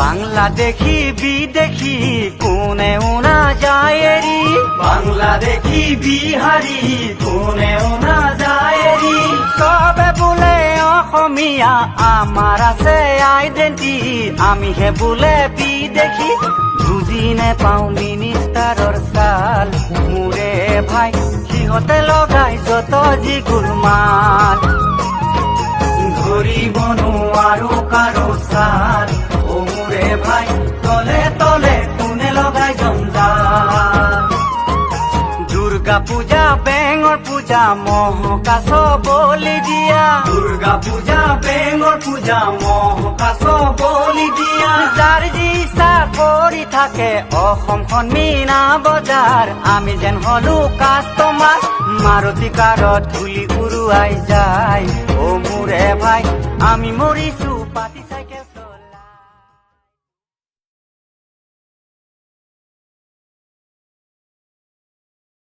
বাংলাদেশী বিদেশী কোনেও না যায় এৰি, বাংলাদেশী বিহাৰী কোনেও না যায় এৰি। চবে বোলে অসমীয়া আমাৰ আছে আইডেন্টি, আমিহে বোলে বিদেশী। বুজি নেপাওঁ মিনিষ্টাৰৰ চাল, মোৰে ভাই সিহঁতে লগাই যত যি গোলমাল। ধৰিব নোৱাৰো কাৰো চাল, অ মোৰে ভাই তলে তলে কোনে লগাই জঞ্জাল। দুৰ্গা পূজা বেঙৰ পূজা মহ কাছ বলি দিয়া, দুৰ্গা পূজা বেঙৰ পূজা মহ কাছ বলি দিয়া। যাৰ যি ইচ্ছা কৰি থাকে অসমখন মীনা বজাৰ, আমি যেন হলো কাষ্টমাৰ। মাৰুতি কাৰত ধূলি উৰুৱাই যায়, অ মোৰে ভাই আমি মৰিছো পাতি।